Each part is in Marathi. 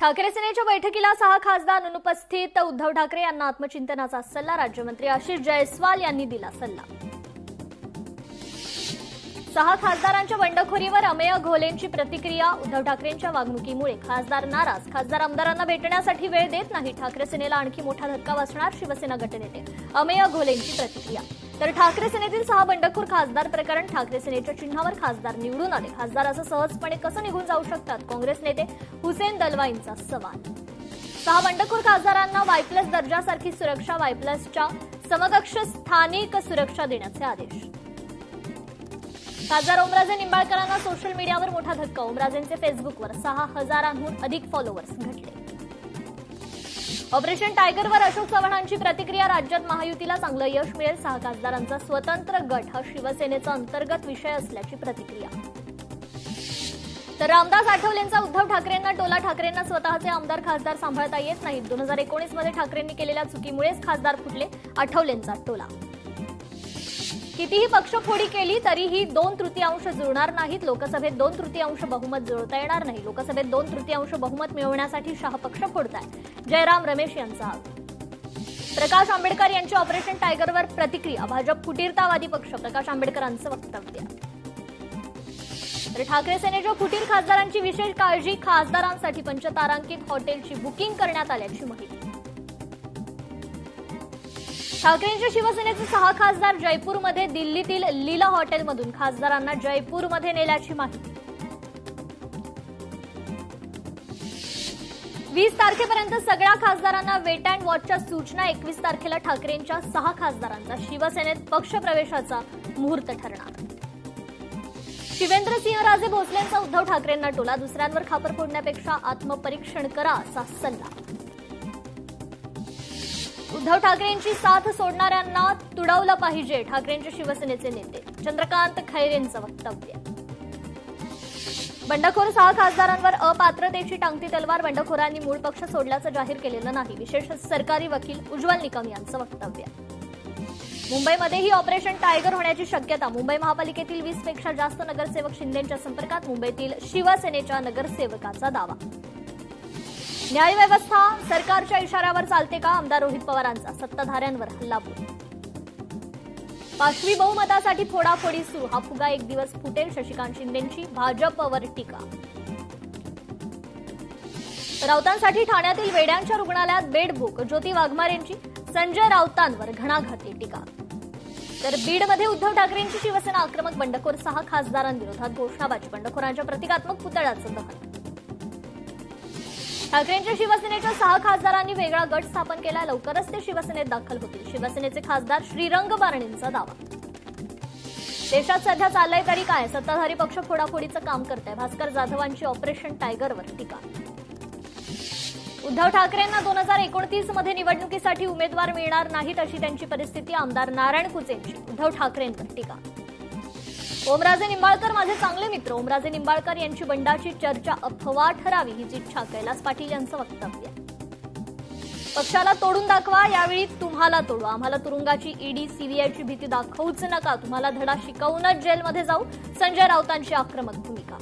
ठाकरे सेनेच्या बैठकीला 6 खासदार अनुपस्थित. उद्धव ठाकरे यांना आत्मचिंतनाचा सल्ला. राज्यमंत्री आशिष जयस्वाल यांनी दिला सल्ला. 6 खासदारांच्या बंडखोरीवर अमेय घोलेंची प्रतिक्रिया. उद्धव ठाकरेंच्या वागणुकीमुळे खासदार नाराज. खासदार आमदारांना भेटण्यासाठी वेळ देत नाही. ठाकरे सेनेला आणखी मोठा धक्का बसणार. शिवसेना गटनेते अमेय घोलेंची प्रतिक्रिया. तर ठाकरे सेनेतील 6 बंडखोर खासदार प्रकरण. ठाकरे सेनेच्या चिन्हावर खासदार निवडून आले. खासदार असं सहजपणे कसं निघून जाऊ शकतात? काँग्रेस नेते हुसेन दलवाईंचा सवाल. 6 बंडखोर खासदारांना वाय+ दर्जासारखी सुरक्षा. वाय+च्या समकक्ष स्थानिक सुरक्षा देण्याचे आदेश. खासदार ओमराजे निंबाळकरांना सोशल मीडियावर मोठा धक्का. ओमराजेंचे फेसबुकवर 6,000हून अधिक फॉलोअर्स घटले. ऑपरेशन टायगरवर अशोक चव्हाणांची प्रतिक्रिया. राज्यात महायुतीला चांगलं यश मिळेल. 6 खासदारांचा स्वतंत्र गट हा शिवसेनेचा अंतर्गत विषय असल्याची प्रतिक्रिया. तर रामदास आठवलेंचा उद्धव ठाकरेंना टोला. ठाकरेंना स्वतःचे आमदार खासदार सांभाळता येत नाहीत. 2019 मध्ये ठाकरेंनी केलेल्या चुकीमुळेच खासदार फुटले. आठवलेंचा टोला. कितीही पक्षफोडी केली तरीही 2/3 जुळणार नाहीत. लोकसभेत 2/3 बहुमत जुळवता येणार नाही. लोकसभेत 2/3 बहुमत मिळवण्यासाठी शहा पक्ष फोडताय. जयराम रमेश यांचा प्रकाश आंबेडकर यांची ऑपरेशन टायगरवर प्रतिक्रिया. भाजप फुटीरतावादी पक्ष. प्रकाश आंबेडकरांचं वक्तव्य. तर ठाकरे सेनेच्या फुटीर खासदारांची विशेष काळजी. खासदारांसाठी पंचतारांकित हॉटेलची बुकिंग करण्यात आल्याची माहिती. ठाकरेंच्या शिवसेनेचे 6 खासदार जयपूरमध्ये. दिल्लीतील लीला हॉटेलमधून खासदारांना जयपूरमध्ये नेल्याची माहिती. 20 तारखेपर्यंत सगळ्या खासदारांना वेट अँड वॉचच्या सूचना. 21 तारखेला ठाकरेंच्या 6 खासदारांचा शिवसेनेत पक्षप्रवेशाचा मुहूर्त ठरणार. शिवेंद्रसिंहराजे भोसलेंचा उद्धव ठाकरेंना टोला. दुसऱ्यांवर खापर फोडण्यापेक्षा आत्मपरीक्षण करा असा सल्ला. उद्धव ठाकरेंची साथ सोडणाऱ्यांना तुडवलं पाहिजे. ठाकरेंच्या शिवसेनेचे नेते चंद्रकांत खैरेंचं वक्तव्य. बंडखोर 6 खासदारांवर अपात्रतेची टांगती तलवार. बंडखोरांनी मूळ पक्ष सोडल्याचं जाहीर केलेलं नाही. विशेष सरकारी वकील उज्ज्वल निकम यांचं वक्तव्य. मुंबईमध्येही ऑपरेशन टायगर होण्याची शक्यता. मुंबई महापालिकेतील 20 पेक्षा जास्त नगरसेवक शिंदेंच्या संपर्कात. मुंबईतील शिवसेनेच्या नगरसेवकाचा दावा. न्यायव्यवस्था सरकारच्या इशाऱ्यावर चालते का? आमदार रोहित पवारांचा सत्ताधाऱ्यांवर हल्लाबोल. पाशवी बहुमतासाठी फोडाफोडी सुरू. हा फुगा एक दिवस फुटेल. शशिकांत शिंदेंची भाजपवर टीका. राऊतांसाठी ठाण्यातील वेड्यांच्या रुग्णालयात बेडबुक. ज्योती वाघमारेंची संजय राऊतांवर घणाघाती टीका. तर बीडमध्ये उद्धव ठाकरेंची शिवसेना आक्रमक. बंडखोर 6 खासदारांविरोधात घोषणाबाजी. बंडखोरांच्या प्रतिकात्मक पुतळ्याचं दहन. ठाकरेंच्या शिवसेनेच्या 6 खासदारांनी वेगळा गट स्थापन केला. लवकरच ते शिवसेनेत दाखल होतील. शिवसेनेचे खासदार श्रीरंग बारणेंचा दावा. देशात सध्या चाललंय तरी काय? सत्ताधारी पक्ष फोडाफोडीचं काम करताय. भास्कर जाधवांची ऑपरेशन टायगरवर टीका. उद्धव ठाकरेंना 2029 मध्ये निवडणुकीसाठी उमेदवार मिळणार नाहीत अशी त्यांची परिस्थिती. आमदार नारायण कुचेंची उद्धव ठाकरेंवर टीका. ओमराजे निंबाळकर माझे चांगले मित्र. ओमराजे निंबाळकर यांची बंडाची चर्चा अफवा ठरावी हीच इच्छा. कैलास पाटील यांचं वक्तव्य. पक्षाला तोडून दाखवा. यावेळी तुम्हाला तोडू. आम्हाला तुरुंगाची ईडी सीबीआयची भीती दाखवूच नका. तुम्हाला धडा शिकवूनच जेलमध्ये जाऊ. संजय राऊतांची आक्रमक भूमिका.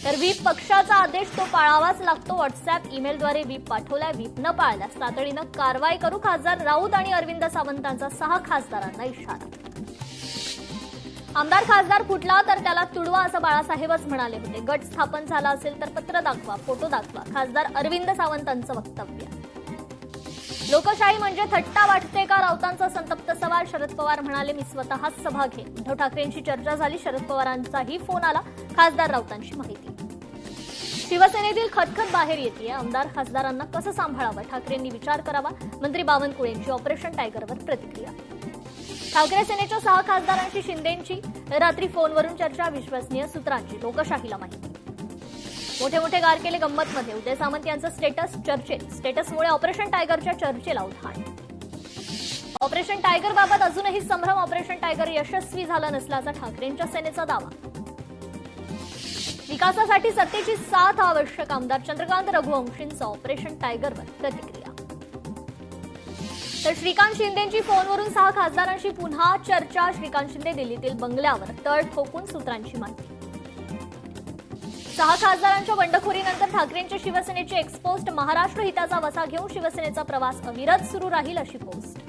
तर व्हीप पक्षाचा आदेश तो पाळावाच लागतो. व्हॉट्सअप ईमेलद्वारे व्हीप पाठवलाय. व्हीप न पाळल्यास तातडीनं कारवाई करू. खासदार राऊत आणि अरविंद सावंतांचा 6 खासदारांना इशारा. आमदार खासदार फुटला तर त्याला तुडवा असं बाळासाहेबच म्हणाले होते. गट स्थापन झाला असेल तर पत्र दाखवा, फोटो दाखवा. खासदार अरविंद सावंतांचं वक्तव्य. लोकशाही म्हणजे थट्टा वाटते का? राऊतांचा संतप्त सवाल. शरद पवार म्हणाले मी स्वतःच सभा घेईन. उद्धव ठाकरेंची चर्चा झाली. शरद पवारांचाही फोन आला. खासदार राऊतांची माहिती. शिवसेनेतील खटखट बाहेर येते. आमदार खासदारांना कसं सांभाळावं? ठाकरेंनी विचार करावा. मंत्री बावनकुळेंची ऑपरेशन टायगरवर प्रतिक्रिया. ठाकरे सेनेच्या 6 खासदारांशी शिंदेंची रात्री फोनवरून चर्चा. विश्वसनीय सूत्रांची लोकशाहीला माहिती. मोठे गार केले गंमतमध्ये. उदय सामंत यांचं स्टेटस चर्चेत. स्टेटसमुळे ऑपरेशन टायगरच्या चर्चेला उधाण. ऑपरेशन टायगरबाबत अजूनही संभ्रम. ऑपरेशन टायगर यशस्वी झालं नसल्याचा ठाकरेंच्या सेनेचा दावा. विकासासाठी सत्तेची साथ आवश्यक. आमदार चंद्रकांत रघुवंशींचं ऑपरेशन टायगरवर प्रतिक्रिया. तर श्रीकांत शिंदेंची फोनवरून 6 खासदारांशी पुन्हा चर्चा. श्रीकांत शिंदे दिल्लीतील बंगल्यावर तळ ठोकून सूत्रांची माहिती. 6 खासदारांच्या बंडखोरीनंतर ठाकरेंच्या शिवसेनेची एक्सपोस्ट, महाराष्ट्र हिताचा वसा घेऊन शिवसेनेचा प्रवास अविरत सुरू राहील अशी पोस्ट.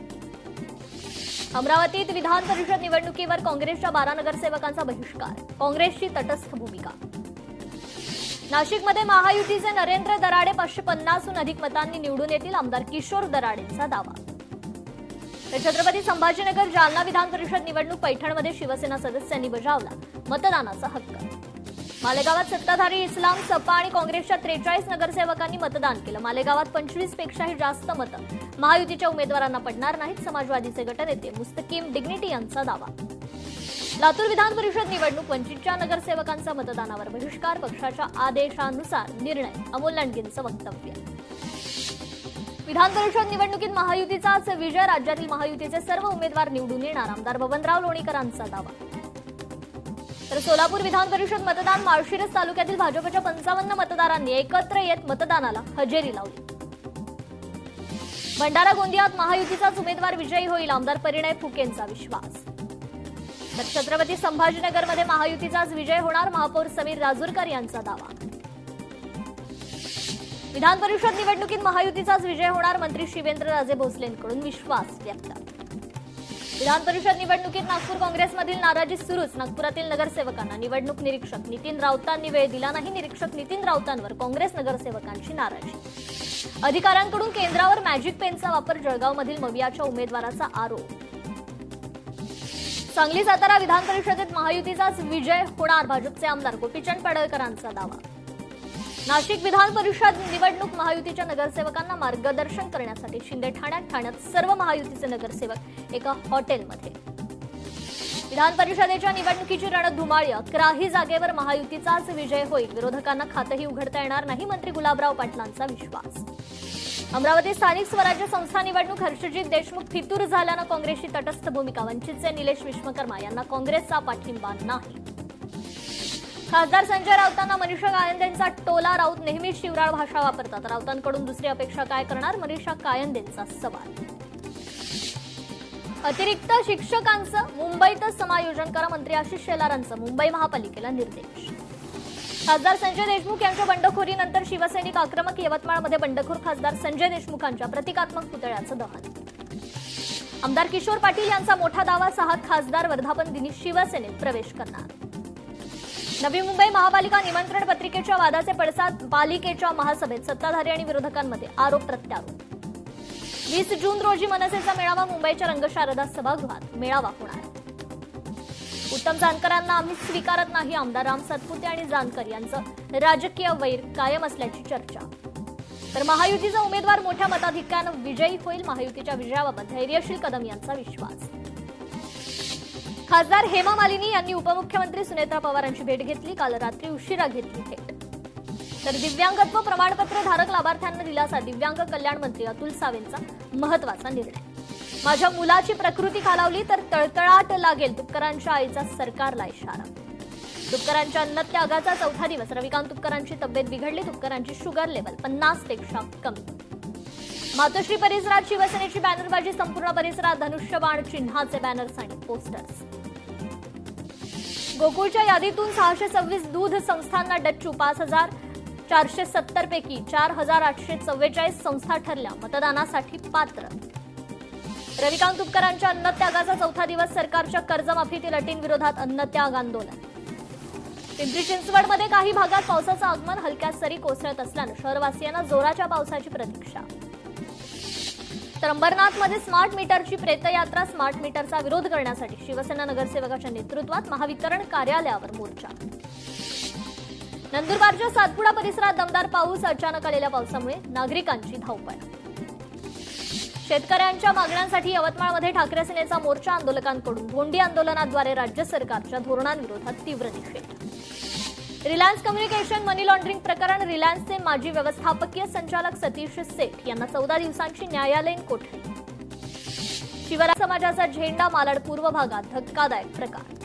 अमरावतीत विधान परिषद निवडणुकीवर काँग्रेसच्या 12 नगरसेवकांचा बहिष्कार, काँग्रेसची तटस्थ भूमिका. नाशिकमध्ये महायुतीचे नरेंद्र दराडे 550हून अधिक मतांनी निवडून येतील, आमदार किशोर दराडेंचा दावा. तर छत्रपती संभाजीनगर जालना विधान परिषद निवडणूक, पैठणमध्ये शिवसेना सदस्यांनी बजावला मतदानाचा हक्क. मालेगावात सत्ताधारी इस्लाम, सपा आणि काँग्रेसच्या 43 नगरसेवकांनी मतदान केलं. मालेगावात 25 पेक्षाही जास्त मतं महायुतीच्या उमेदवारांना पडणार नाहीत, समाजवादीचे गटनेते मुस्तकीम डिग्निटी यांचा दावा. लातूर विधान परिषद निवडणूक, वंचितच्या नगरसेवकांचा मतदानावर बहिष्कार, पक्षाच्या आदेशानुसार निर्णय, अमोल लांडगेंचं वक्तव्य. विधान परिषद निवडणुकीत महायुतीचाच विजय, राज्यातील महायुतीचे सर्व उमेदवार निवडून येणार, आमदार बबनराव लोणीकरांचा दावा. तर सोलापूर विधान परिषद मतदान, माळशिरस तालुक्यातील भाजपच्या 55 मतदारांनी एकत्र येत मतदानाला हजेरी लावली. भंडारा गोंदियात महायुतीचाच उमेदवार विजयी होईल, आमदार परिणय फुकेंचा विश्वास. तर छत्रपती संभाजीनगरमध्ये महायुतीचाच विजय होणार, महापौर समीर राजूरकर यांचा दावा. विधान परिषद निवडणुकीत महायुतीचाच विजय होणार, मंत्री शिवेंद्रराजे भोसलेंकडून विश्वास व्यक्त. विधान परिषद निवडणुकीत नागपूर काँग्रेसमधील नाराजी सुरूच, नागपुरातील नगरसेवकांना निवडणूक निरीक्षक नितीन राऊतांनी वेळ दिला नाही, निरीक्षक नितीन राऊतांवर काँग्रेस नगरसेवकांची नाराजी. अधिकाऱ्यांकडून केंद्रावर मॅजिक पेनचा वापर, जळगावमधील मवियाच्या उमेदवाराचा आरोप. सांगली सातारा विधान परिषदेत महायुतीचाच विजय होणार, भाजपचे आमदार गोपीचंद पडळकरांचा दावा. नाशिक विधान परिषद निवडणूक, महायुतीच्या नगरसेवकांना मार्गदर्शन करण्यासाठी शिंदे ठाण्यात सर्व महायुतीचे नगरसेवक एका हॉटेलमध्ये. विधान परिषदेच्या निवडणुकीची रणधुमाळी, 11ही जागेवर महायुतीचाच विजय होईल, विरोधकांना खातंही उघडता येणार नाही, मंत्री गुलाबराव पाटलांचा विश्वास. अमरावती स्थानिक स्वराज्य संस्था निवडणूक, हर्षजित देशमुख फितूर झाल्यानं काँग्रेसची तटस्थ भूमिका, वंचितचे निलेश विश्वकर्मा यांना काँग्रेसचा पाठिंबा नाही. खासदार संजय राऊतांना मनीषा कायंदेंचा टोला, राऊत नेहमीच शिवराळ भाषा वापरतात, राऊतांकडून दुसरी अपेक्षा काय करणार, मनीषा कायंदेंचा सवाल. अतिरिक्त शिक्षकांचं मुंबईतच समायोजन करा, मंत्री आशिष शेलारांचं मुंबई महापालिकेला निर्देश. खासदार संजय देशमुख यांच्या बंडखोरीनंतर शिवसैनिक आक्रमक, यवतमाळमध्ये बंडखोर खासदार संजय देशमुखांच्या प्रतिकात्मक पुतळ्याचं दहन. आमदार किशोर पाटील यांचा मोठा दावा, 6 खासदार वर्धापन दिनी शिवसेनेत प्रवेश करणार. नवी मुंबई महापालिका निमंत्रण पत्रिकेच्या वादाचे पडसाद, पालिकेच्या महासभेत सत्ताधारी आणि विरोधकांमध्ये आरोप प्रत्यारोप. 20 जून रोजी मनसेचा मेळावा, मुंबईच्या रंगशारदा सभागृहात मेळावा होणार. उत्तम जानकरांना आम्ही स्वीकारत नाही, आमदार राम सातपुते आणि जानकर यांचं राजकीय वैर कायम असल्याची चर्चा. तर महायुतीचा उमेदवार मोठ्या मताधिक्यानं विजयी होईल, महायुतीच्या विजयाबाबत धैर्यशील कदम यांचा विश्वास. खासदार हेमा मालिनी यांनी उपमुख्यमंत्री सुनेत्रा पवारांची भेट घेतली, काल रात्री उशिरा घेतली भेट. तर दिव्यांगत्व प्रमाणपत्र धारक लाभार्थ्यांना दिलासा, दिव्यांग कल्याण मंत्री अतुल सावेंचा महत्वाचा निर्णय. माझ्या मुलाची प्रकृती खालावली तर तळतळाट लागेल, तुपकरांच्या आईचा सरकारला इशारा. तुपकरांच्या अन्नत्यागाचा 4था दिवस, रविकांत तुपकरांची तब्येत बिघडली, तुपकरांची शुगर लेवल 50 पेक्षा कमी. मातोश्री परिसरात शिवसेनेची बॅनरबाजी, संपूर्ण परिसरात धनुष्यबाण चिन्हाचे बॅनर्स आणि पोस्टर्स. गोकुळच्या यादीतून 626 दूध संस्थांना डच्चू, 5470 पैकी 4844 संस्था ठरल्या मतदानासाठी पात्र. रविकांत तुपकरांच्या अन्नत्यागाचा 4था दिवस, सरकारच्या कर्जमाफीतील अटींविरोधात अन्नत्याग आंदोलन. पिंपरी चिंचवडमध्ये काही भागात पावसाचं आगमन, हलक्या सरी कोसळत असल्यानं शहरवासियांना जोराच्या पावसाची प्रतीक्षा. तर अंबरनाथमध्ये स्मार्ट मीटरची प्रेतयात्रा, स्मार्ट मीटरचा विरोध करण्यासाठी शिवसेना नगरसेवकाच्या नेतृत्वात महावितरण कार्यालयावर मोर्चा. नंदुरबारच्या सातपुडा परिसरात दमदार पाऊस, अचानक आलेल्या पावसामुळे नागरिकांची धावपळ. शेतकऱ्यांच्या मागण्यांसाठी यवतमाळमध्ये ठाकरे सेनेचा मोर्चा, आंदोलकांकडून भोंडी आंदोलनाद्वारे राज्य सरकारच्या धोरणांविरोधात तीव्र निषेध. रिलायन्स कम्युनिकेशन मनी लॉन्ड्रिंग प्रकरण, रिलायन्सचे माजी व्यवस्थापकीय संचालक सतीश सेठ यांना 14 दिवसांची न्यायालयीन कोठडी. शिवराज समाजाचा झेंडा, मालाड पूर्व भागात धक्कादायक प्रकार.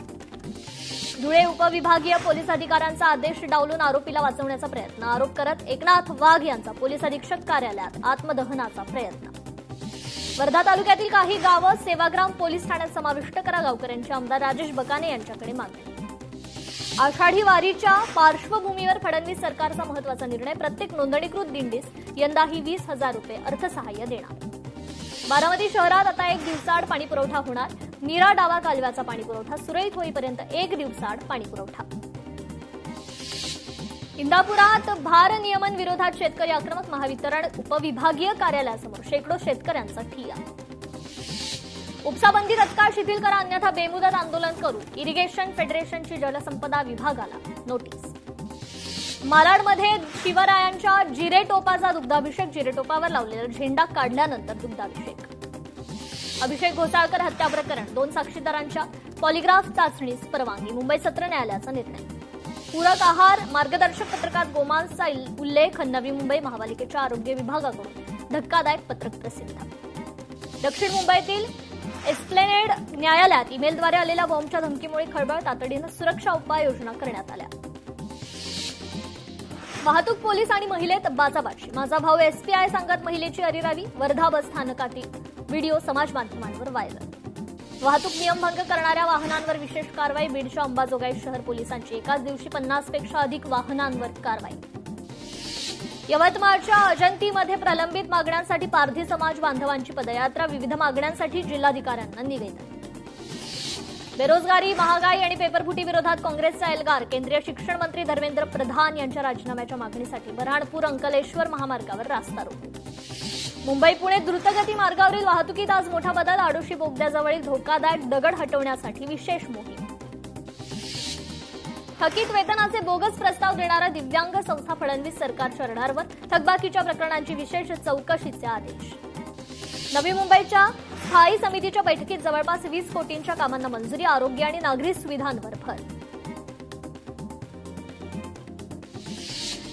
धुळे उपविभागीय पोलीस अधिकाऱ्यांचा आदेश डावलून आरोपीला वाचवण्याचा प्रयत्न, आरोप करत एकनाथ वाघ यांचा पोलीस अधीक्षक कार्यालयात आत्मदहनाचा प्रयत्न. वर्धा तालुक्यातील काही गावं सेवाग्राम पोलीस ठाण्यात समाविष्ट करा, गावकऱ्यांची आमदार राजेश बकाने यांच्याकडे मागणी. आषाढी वारीच्या पार्श्वभूमीवर फडणवीस सरकारचा महत्त्वाचा निर्णय. प्रत्येक नोंदणीकृत दिंडीस यंदाही 20,000 रुपये अर्थसहाय्य देणार. बारामती शहरात आता 1 दिवसाआड पाणी पुरवठा होणार. नीरा डावा कालव्याचा पाणी पुरवठा सुरळीत होईपर्यंत 1 दिवसाआड पाणी पुरवठा. इंदापुरात भारनियमन विरोधात शेतकरी आक्रमक. महावितरण उपविभागीय कार्यालयासमोर शेकडो शेतकऱ्यांचा ठिय्या. उपसाबंदी तत्काळ शिथिल करा अन्यथा बेमुदत आंदोलन करू. इरिगेशन फेडरेशनची जलसंपदा विभागाला नोटीस. मालाडमध्ये शिवरायांच्या जिरेटोपाचा दुग्धाभिषेक. जिरेटोपावर लावलेला झेंडा काढल्यानंतर दुग्धाभिषेक. अभिषेक घोसाळकर हत्या प्रकरण 2 साक्षीदारांच्या पॉलिग्राफ चाचणीस परवानगी. मुंबई सत्र न्यायालयाचा निर्णय. पूरक आहार मार्गदर्शक पत्रकात गोमांसचा उल्लेख. नवी मुंबई महापालिकेच्या आरोग्य विभागाकडून धक्कादायक पत्रक प्रसिद्ध. दक्षिण मुंबईतील एस्प्लेनेड न्यायालयात ईमेलद्वारे आलेल्या बॉम्बच्या धमकीमुळे खळबळ. तातडीनं सुरक्षा उपाययोजना करण्यात आल्या. वाहतूक पोलीस आणि महिलेत बाचाबाची. माझा भाऊ एसपीआय सांगत महिलेची अरिरावी. वर्धा बस स्थानकातील व्हिडिओ समाज माध्यमांवर व्हायरल. वाहतूक नियमभंग करणाऱ्या वाहनांवर विशेष कारवाई. बीडच्या अंबाजोगाई शहर पोलिसांची एकाच दिवशी 50 पेक्षा अधिक वाहनांवर कारवाई. यवतमाळच्या अजंतीमध्ये प्रलंबित मागण्यांसाठी पारधी समाज बांधवांची पदयात्रा. विविध मागण्यांसाठी जिल्हाधिकाऱ्यांना निवेदन. बेरोजगारी, महागाई आणि पेपरफुटी विरोधात काँग्रेसचा एल्गार. केंद्रीय शिक्षण मंत्री धर्मेंद्र प्रधान यांच्या राजीनाम्याच्या मागणीसाठी बऱ्हाणपूर अंकलेश्वर महामार्गावर रास्ता रोको. मुंबई पुणे द्रुतगती मार्गावरील वाहतुकीत आज मोठा बदल. आडोशी बोगद्याजवळील धोकादायक दगड हटवण्यासाठी विशेष मोहीम. थकीत वेतनाचे बोगस प्रस्ताव देणारा दिव्यांग संस्था. फडणवीस सरकारच्या रडारवर. थकबाकीच्या प्रकरणांची विशेष चौकशीचे आदेश. नवी मुंबईच्या स्थायी समितीच्या बैठकीत जवळपास 20 कोटींच्या कामांना मंजुरी. आरोग्य आणि नागरी सुविधांवर भर.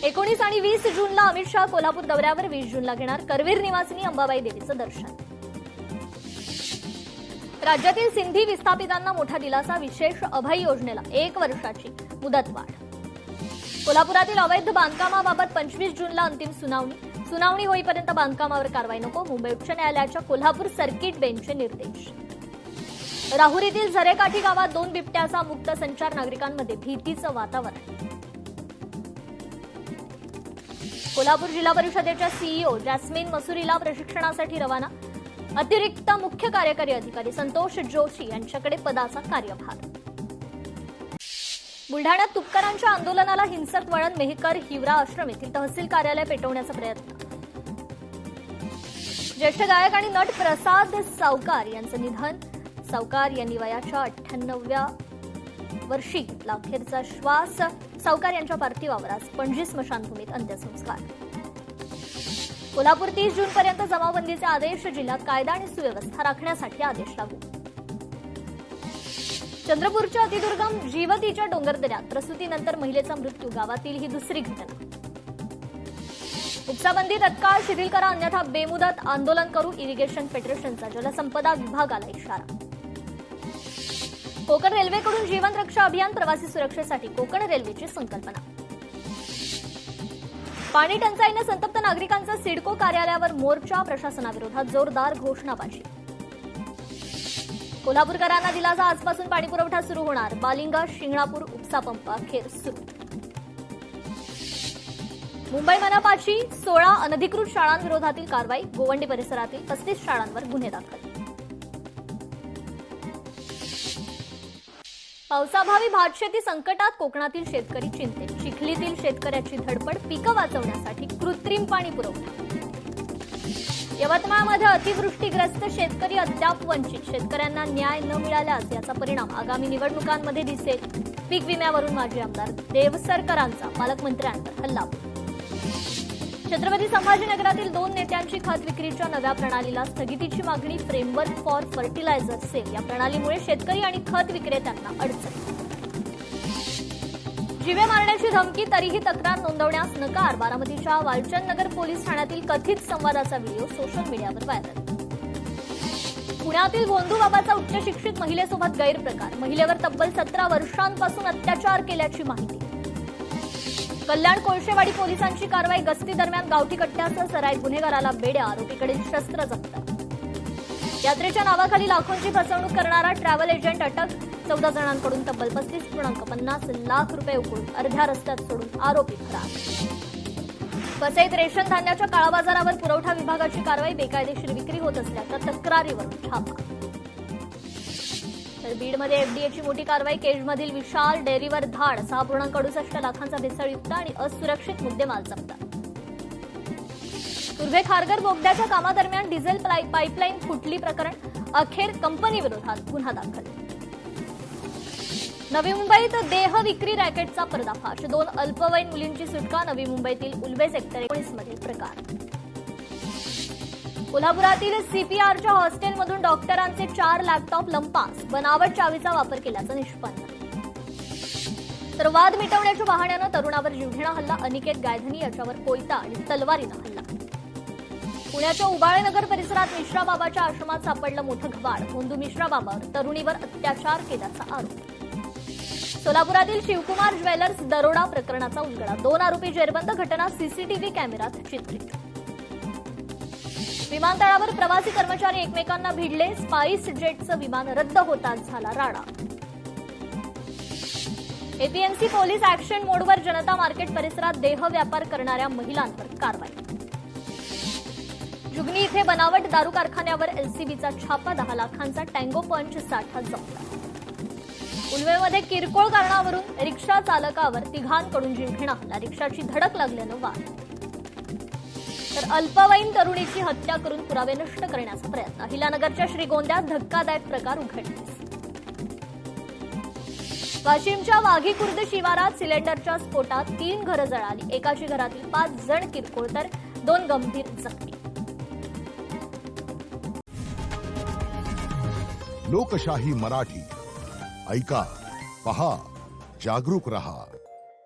19 आणि 20 जूनला अमित शहा कोल्हापूर दौऱ्यावर. 20 जूनला घेणार करवीर निवासिनी अंबाबाई देवीचं दर्शन. राज्यातील सिंधी विस्थापितांना मोठा दिलासा. विशेष अभय योजनेला 1 वर्षाची मुदतवाढ. कोल्हापुरातील अवैध बांधकामाबाबत 25 जूनला अंतिम सुनावणी. सुनावणी होईपर्यंत बांधकामावर कारवाई नको. मुंबई उच्च न्यायालयाच्या कोल्हापूर सर्किट बेंचचे निर्देश. राहुरीतील झरेकाठी गावात 2 बिबट्याचा मुक्त संचार. नागरिकांमध्ये भीतीचं वातावरण. कोल्हापूर जिल्हा परिषदेच्या सीईओ जॅस्मिन मसुरीला प्रशिक्षणासाठी रवाना. अतिरिक्त मुख्य कार्यकारी अधिकारी संतोष जोशी यांच्याकडे पदाचा कार्यभार. बुलढाण्यात तुपकरांच्या आंदोलनाला हिंसक वळण. मेहकर हिवरा आश्रम येथील तहसील कार्यालय पेटवण्याचा प्रयत्न. ज्येष्ठ गायक आणि नट प्रसाद सावकार यांचं निधन. सावकार यांनी वयाच्या 98व्या वर्षी घेतला अखेरचा श्वास. सावकार यांच्या पार्थिवावर आज पणजी स्मशानभूमीत अंत्यसंस्कार. कोल्हापूर 30 जूनपर्यंत जमावबंदीचे आदेश. जिल्ह्यात कायदा आणि सुव्यवस्था राखण्यासाठी आदेश लागू. चंद्रपूरच्या अतिदुर्गम जीवतीच्या डोंगरदऱ्यात प्रसूतीनंतर महिलेचा मृत्यू. गावातील ही दुसरी घटना. उपसाबंदी तत्काळ शिथिल करा अन्यथा बेमुदत आंदोलन करू. इरिगेशन फेडरेशनचा जलसंपदा विभागाला इशारा. कोकण रेल्वेकडून जीवन रक्षा अभियान. प्रवासी सुरक्षेसाठी कोकण रेल्वेची संकल्पना. पाणी टंचाईने संतप्त नागरिकांचा सिडको कार्यालयावर मोर्चा. प्रशासनाविरोधात जोरदार घोषणाबाजी. कोल्हापूरकरांना दिलासा. आजपासून पाणीपुरवठा सुरू होणार. बालिंगा शिंगणापूर उपसा पंप अखेर सुरू. मुंबई मनपाची 16 अनधिकृत शाळांविरोधातील कारवाई. गोवंडी परिसरातील 35 शाळांवर गुन्हे दाखल. पावसाभावी भातशेती संकटात. कोकणातील शेतकरी चिंतेत. चिखलीतील शेतकऱ्याची धडपड. पिकं वाचवण्यासाठी कृत्रिम पाणी पुरवठा. यवतमाळमध्ये अतिवृष्टीग्रस्त शेतकरी अद्याप वंचित. शेतकऱ्यांना न्याय न मिळाल्यास याचा परिणाम आगामी निवडणुकांमध्ये दिसेल. पीक विम्यावरून माजी आमदार देवसरकरांचा पालकमंत्र्यांवर हल्लाबोल. छत्रपती संभाजीनगरातील 2 नेत्यांची खत विक्रीच्या नव्या प्रणालीला स्थगितीची मागणी. फ्रेमवर्क फॉर फर्टिलायझर सेल या प्रणालीमुळे शेतकरी आणि खत विक्रेत्यांना अडचण. जीवे मारण्याची धमकी तरीही तक्रार नोंदवण्यास नकार. बारामतीच्या वालचंद नगर पोलीस ठाण्यातील कथित संवादाचा व्हिडिओ सोशल मीडियावर व्हायरल. पुण्यातील भोंदूबाबाचा उच्च शिक्षित महिलेसोबत गैरप्रकार. महिलेवर तब्बल 17 वर्षांपासून अत्याचार केल्याची माहिती. कल्याण कोळशेवाडी पोलिसांची कारवाई. गस्ती दरम्यान गावठी कट्ट्यासह सराईत गुन्हेगाराला बेड्या. आरोपीकडील शस्त्र जप्त. यात्रेच्या नावाखाली लाखोंची फसवणूक करणारा ट्रॅव्हल एजंट अटक. 14 जणांकडून तब्बल 35.50 लाख रुपये उकळून अर्ध्या रस्त्यात सोडून आरोपी फरार. वसईत रेशन धान्याच्या काळाबाजारावर पुरवठा विभागाची कारवाई. बेकायदेशीर विक्री होत असल्याच्या तक्रारीवरून छापा. तर बीडमध्ये एफडीएची मोठी कारवाई. केजमधील विशाल डेअरीवर धाड. 6.68 लाखांचा भेसळयुक्त आणि असुरक्षित मुद्देमाल जप्त. तुर्भे खारघर बोगद्याच्या कामादरम्यान डिझेल पाईपलाईन फुटली प्रकरण. अखेर कंपनीविरोधात गुन्हा दाखल. नवी मुंबईत देह विक्री रॅकेटचा पर्दाफाश. 2 अल्पवयीन मुलींची सुटका. नवी मुंबईतील उल्वे सेक्टर 19 मधील प्रकार. कोल्हापुरातील सीपीआरच्या हॉस्टेलमधून डॉक्टरांचे 4 लॅपटॉप लंपास. बनावट चावीचा वापर केल्याचं निष्पन्न. तर वाद मिटवण्याच्या बहाण्यानं तरुणावर जीवघेणा हल्ला. अनिकेत गायधनी याच्यावर कोयता आणि तलवारीनं हल्ला. पुण्याच्या उबाळेनगर परिसरात मिश्रा बाबाच्या आश्रमात सापडलं मोठं घबाड. भोंदू मिश्रा बाबावर तरुणीवर अत्याचार केल्याचा आरोप. सोलापुरातील शिवकुमार ज्वेलर्स दरोडा प्रकरणाचा उलगडा. 2 आरोपी जेरबंद. घटना सीसीटीव्ही कॅमेऱ्यात चित्रित. विमानतळावर प्रवासी कर्मचारी एकमेकांना भिडले. स्पाइस जेटचं विमान रद्द होताच झाला राडा. एपीएमसी पोलीस ऍक्शन मोडवर. जनता मार्केट परिसरात देह व्यापार करणाऱ्या महिलांवर कारवाई. जुगनी इथे बनावट दारू कारखान्यावर एलसीबीचा छापा. 10 लाखांचा टँगो पंच साठा जप्त. उल्वेमध्ये किरकोळ कारणावरून रिक्षा चालकावर 3घांकडून जीवघेणा हल्ला. रिक्षाची धडक लागल्यानं वाद. तर अल्पवयीन तरुणीची हत्या करून पुरावे नष्ट करण्याचा प्रयत्न. अहिल्यानगरच्या श्रीगोंद्यात धक्कादायक प्रकार उघडकीस. वाशिमच्या वाघी खुर्द शिवारात सिलेंडरच्या स्फोटात 3 घरं जळाली. एकाची घरातील 5 जण किरकोळ तर 2 गंभीर जखमी. लोकशाही मराठी ऐका, पहा, जागरूक रहा.